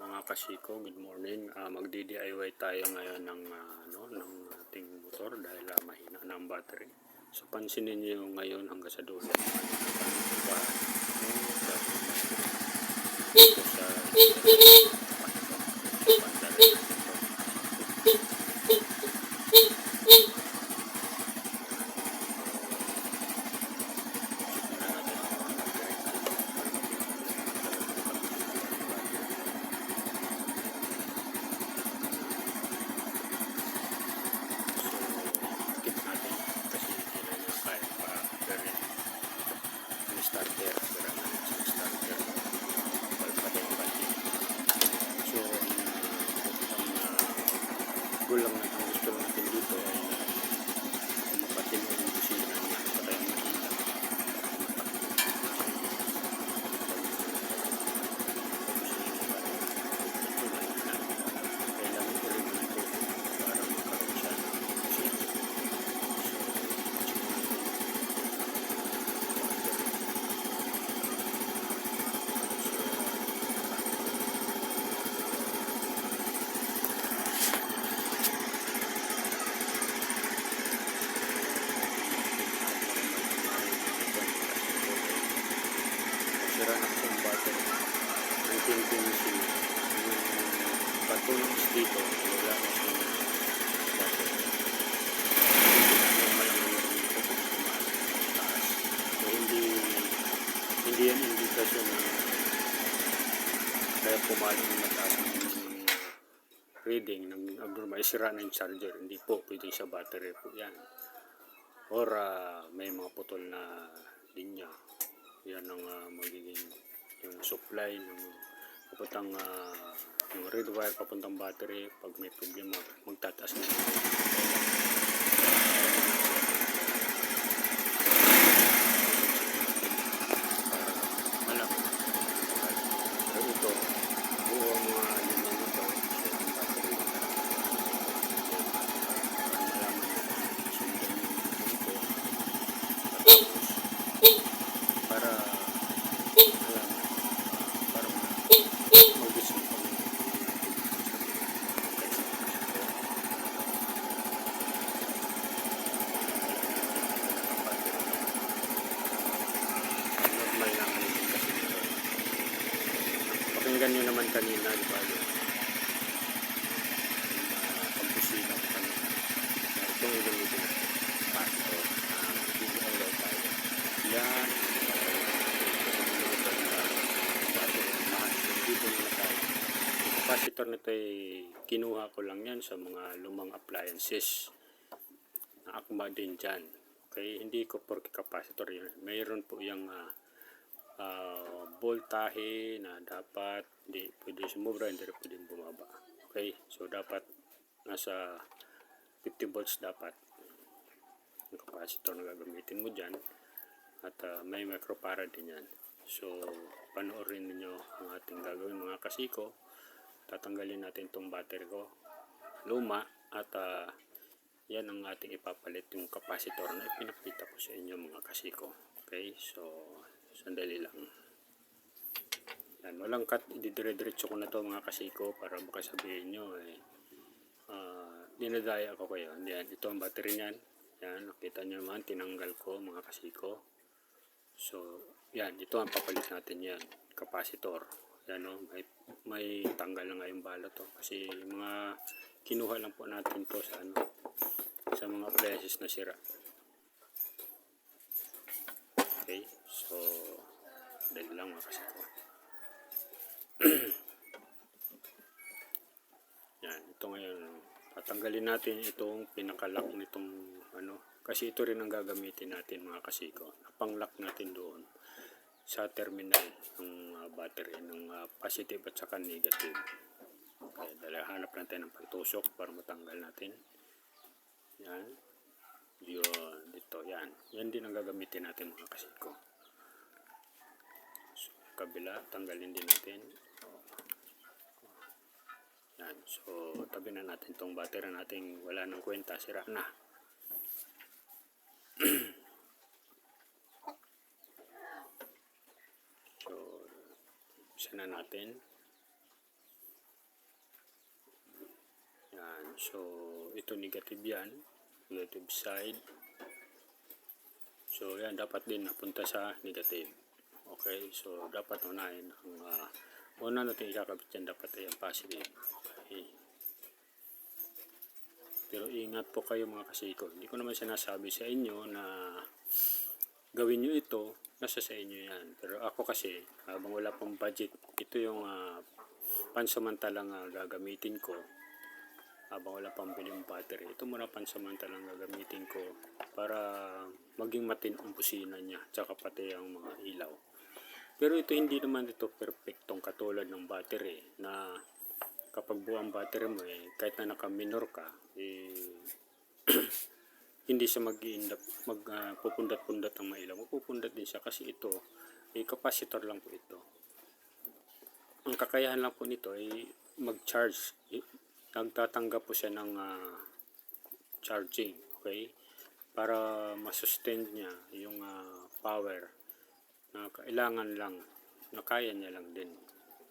Mga kasiko, good morning. Magdi-DIY tayo ngayon ng ng ating motor dahil mahina na ang battery. So pansinin niyo ngayon hanggang sa dulo. Dito sa starter, so gulang na ang gusto natin dito ay mapatin mo yung busina niya para yung mahina kailangan ulit ng tubig para magkaroon siya ng busina. Sira na kung battery ang pinpinisin yung patulong dito wala na siyang battery normal yung dito kung tumaas taas so hindi yan indikasyon na kaya pumaling yung mataas ng reading ng abnormal sira na yung charger, hindi po pwede sa battery po yan or may mga putol na linya. Yan ang magiging yung supply ng papuntang yung red wire papuntang battery. Pag may problema magtataas na para malaman. Pero ito buo ang mga linya nito ang battery para malaman sundan yung ito para mag-gusto ko normal lang din kasi nito. Pakinggan nyo naman kanina, di ba? Pagbusina ko kanina. Itong gamitin pasto. DIY tayo. Yan. Capacitor nito ay kinuha ko lang yan sa mga lumang appliances na akma din dyan. Okay, hindi ko porke capacitor yun. Mayroon po yung voltahe na dapat hindi pwede sumubra, hindi pwede bumaba. Okay, so dapat nasa 50 volts dapat yung capacitor na gagamitin mo dyan at may microfarad din yan. So panoorin niyo ang ating gagawin mga kasiko. Tatanggalin natin itong battery ko luma at yan ang ating ipapalit yung capacitor na ipinakita ko sa inyo mga kasiko. Okay, so sandali lang yan, walang cut, ididire-diretso ko na to mga kasiko para baka sabihin nyo dinadaya ako kayo. Yan, ito ang battery nyan, yan, nakita nyo naman tinanggal ko mga kasiko. So yan, ito ang papalit natin yan, capacitor. Yan o, may tanggal na nga yung balot to kasi mga kinuha lang po natin to sa sa mga appliances na sira. Okay, so dahil lang mga kasiko. Yan, ito ngayon tatanggalin natin itong pinakalock nitong kasi ito rin ang gagamitin natin mga kasiko. Pang-lock natin doon sa terminal ng battery ng positive at saka negative. Okay, dahil hanap natin ng pagtusok para matanggal natin. Yan. Yun, dito, yan. Yan din ang gagamitin natin mga kasiko. So, kabila, tanggalin din natin. Yan. So, tabi na natin itong battery natin. Wala nang kwenta, sira na. So, isa na natin. Yan. So, ito negative yan. Negative side. So, yan. Dapat din napunta sa negative. Okay. So, dapat unahin ang una natin ikakabit yan. Dapat ay ang positive. Okay. Pero ingat po kayo mga kasiko. Hindi ko naman sinasabi sa inyo na gawin nyo ito. Nasa sa inyo yan. Pero ako kasi, habang wala pang budget, ito yung pansamantalang gagamitin ko. Habang wala pang biling battery, ito muna pansamantalang gagamitin ko para maging matinong busina niya, tsaka pati ang mga ilaw. Pero ito hindi naman ito perfectong katulad ng battery na kapag buo ang battery mo kahit na naka-minor ka, hindi siya magpupundat-pundat ang mga ilaw. Magpupundat din siya kasi ito, capacitor lang po ito. Ang kakayahan lang po nito ay mag-charge. Nagtatanggap po siya ng charging, okay? Para masustain niya yung power na kailangan lang, na kaya niya lang din.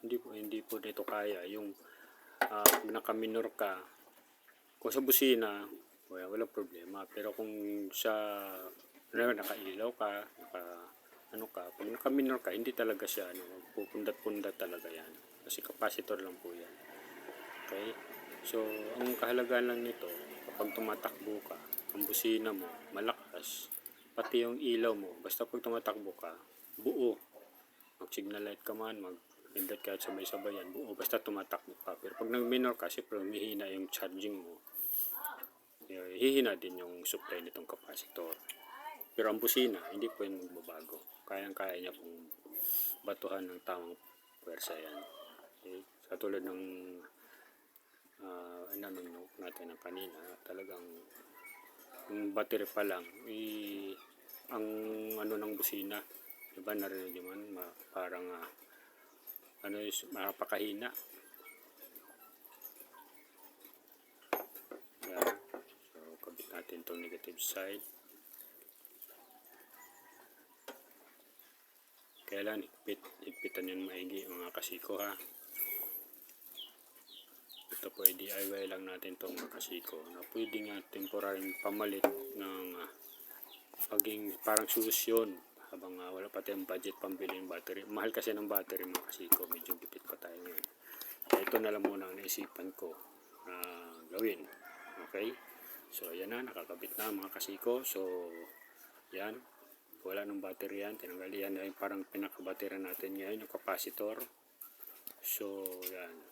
Hindi po dito kaya yung naka-minor ka. Kung sa busina, wala problema. Pero kung sa nakailaw ka, pag naka-minor ka, hindi talaga siya pupundat-pundat talaga yan. Kasi capacitor lang po yan. Okay? So, ang kahalagaan lang nito, kapag tumatakbo ka, ang busina mo, malakas, pati yung ilaw mo, basta pag tumatakbo ka, buo. Mag-signal light ka man, mag-pindot ka at sabay-sabay yan, buo, basta tumatakbo ka. Pero pag nag-minor ka, siyempre humihina yung charging mo. Hihina din yung supply nitong capacitor. Pero ang busina, hindi po yung magbabago. Kayang-kaya niya pong batuhan ng tamang pwersa yan. Okay? Katulad ng inanunok natin ng kanina, talagang yung battery pa lang ang ng busina, diba, narinig naman parang mapakahina. Yan. So kabit natin itong negative side. Kailan higpitan yun maigi mga kasiko, ha. Ito po ay DIY lang natin itong mga kasiko na pwede nga temporary pamalit ng paging parang solusyon habang wala pa tayong budget pambili ng battery. Mahal kasi ng battery mga kasiko, medyo gipit pa tayo ngayon. Kaya ito na lang muna ang naisipan ko na gawin. Okay? So ayan na, nakakabit na mga kasiko. So yan, wala ng battery yan, tinanggal yan. Yung parang pinakabattery natin ngayon, yung capacitor. So yan.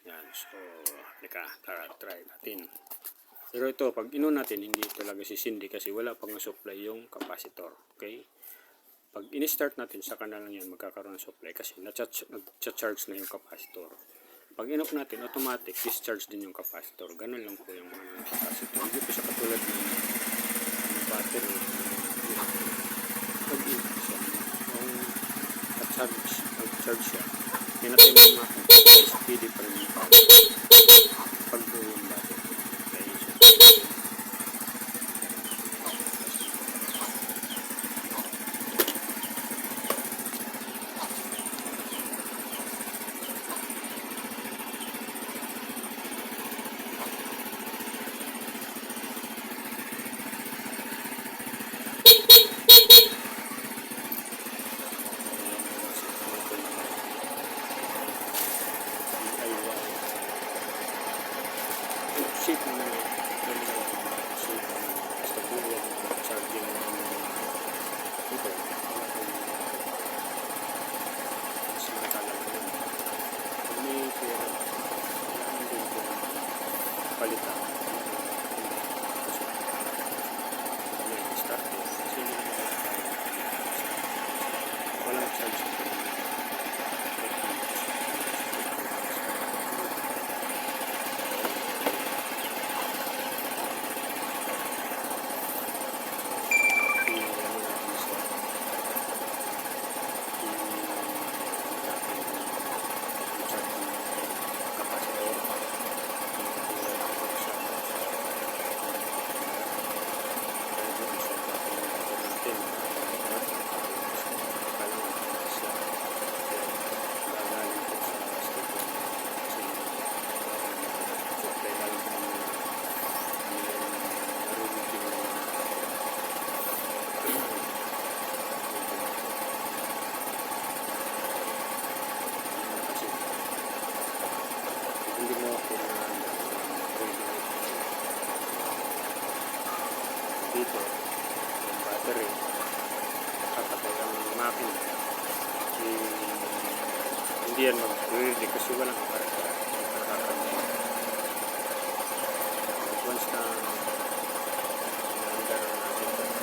Yan, so, try natin. Pero ito, pag natin, hindi talaga sisindi kasi wala pang supply yung capacitor. Okay? Pag in-start natin, saka na lang yan magkakaroon ng supply kasi nag-charge na yung capacitor. Pag in-off natin, automatic, discharge din yung capacitor. Ganun lang po yung capacitor. Hindi po siya katulad ng battery. Pag in-off siya, nag-charge siya, pinatay mo yung mga speedy pa rin yung power pag buo yung battery. Okay, so shape na shape basta po yung charging ito mas nakalaga yun. Pag may pera kailangan din po palitan kasi may start kasi walang charge hindi yan mag-ready kasi walang para once na under natin ito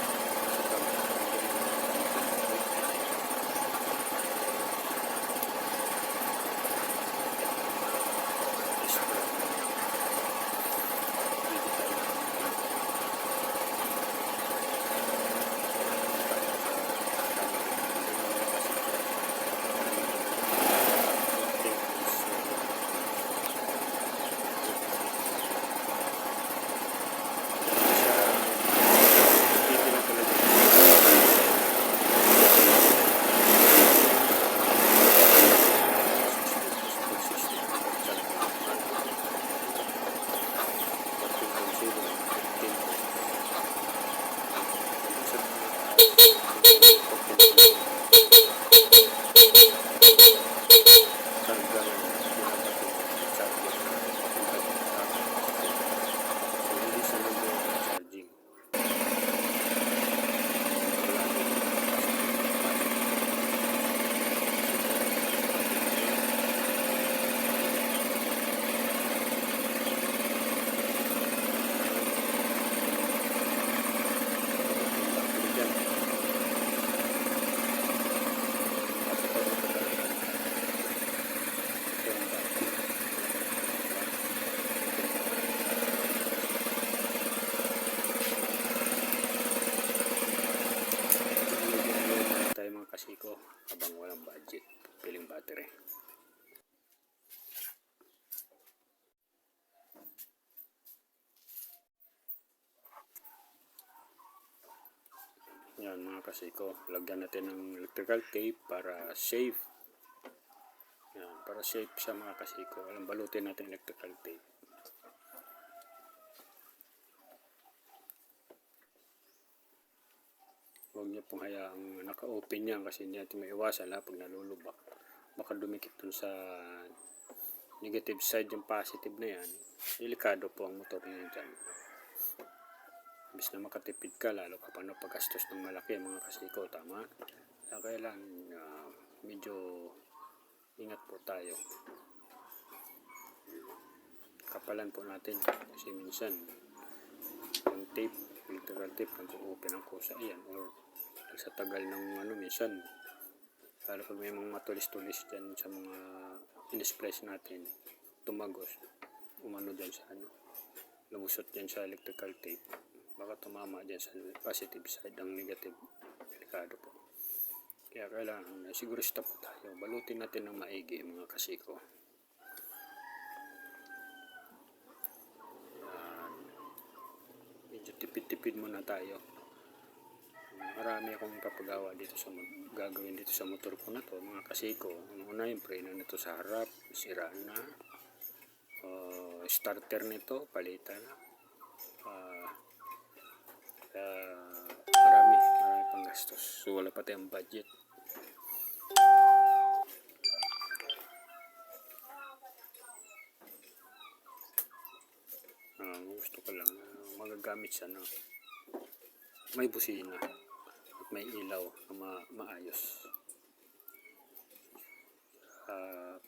kasi ko habang walang budget piling battery. Yan mga kasi ko, lagyan natin ng electrical tape para safe. Yan, para safe siya mga kasi ko. Alam, balutin natin electrical tape. Huwag niyo pong hayaang naka-open yan kasi hindi natin maiwasan pag nalulubak. Baka dumikit dun sa negative side yung positive na yan. Delikado po ang motor niya dyan. Imbis na makatipid ka, lalo ka pa napagastos ng malaki mga kasiko, tama? Kaya kailangan medyo ingat po tayo. Kapalan po natin kasi minsan yung tape, electrical tape, nag-open ang kusa yan or sa tagal ng minsan lalo pag may mga matulis-tulis dyan sa mga in-splice natin, tumagos, umano dyan sa lumusot dyan sa electrical tape, baka tumama dyan sa positive side ang negative. Delikado po. Kaya kailangan sigurista po tayo, balutin natin ng maigi mga kasiko. Medyo tipid-tipid muna tayo. Marami akong papagawa dito sa gagawin dito sa motor ko na to mga kasiko. Ang una yung preno nito sa harap, sira na. Starter nito, palitan na. Marami pang gastos. So wala pa tayong budget. Gusto ko lang magagamit siya na may busina at may ilaw na maayos.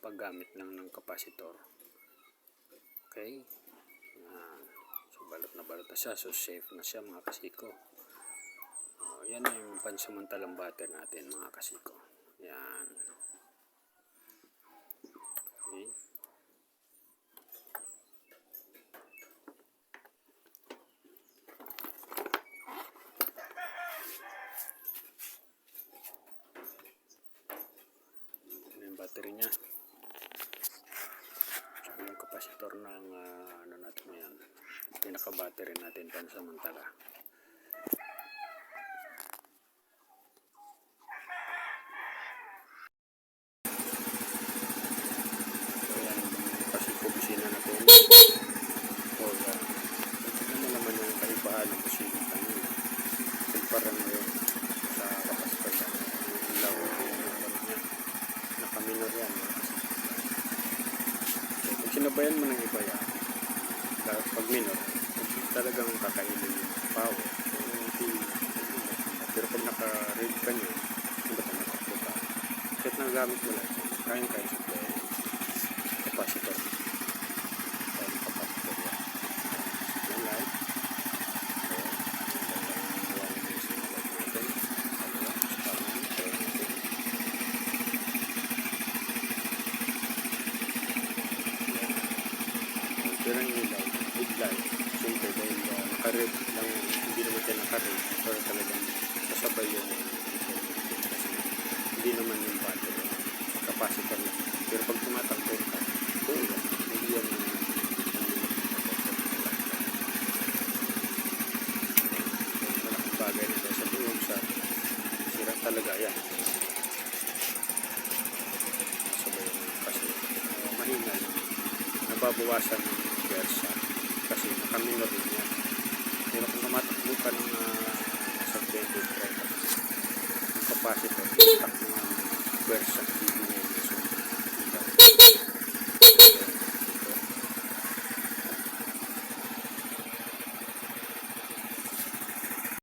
Paggamit lang ng kapasitor. Okay? So balot na siya. So safe na siya mga kasiko. Yan yung pansamantalang battery natin mga kasiko. Yan. Okay. Battery niya. So, yung kapasitor ng natin yan. Pinaka-battery natin pansamantala. So, yan. Kasi po busina natin. O, ano naman yung kaibaan ng busina kanina. Parang yun sa kapasitor niya. Yung ilaw niya. Nakaminor yan. So, pag sinabayan mo ng iba yan, pag minor, talagang kakainin yung power. So, pero pag naka-read ka nyo, hindi ka nakaputa. Kahit nagamit mo lang, Prime kahit supply capacitor. Prime capacitor yan. Signal light. So, wala na yung signal light natin. Kaliwa, kanan, kaya natin. Pero yung ilaw, big light. Siyempre dahil naka-red lang, hindi naman tayo naka-red. Pero talagang kasabay yung kasi hindi naman yung battery. Capacitor lang. Pero pag tumatakbo ka, doon lang. Hindi yan yung malaking bagay na sa buong sa sira talaga yan. Kasabay yung kasi mahingal. Nababawasan ng versa kasi nakaminor rin yan. Pero kung tumatakbo ka ng nasa 20 yung capacitor, impact ng versa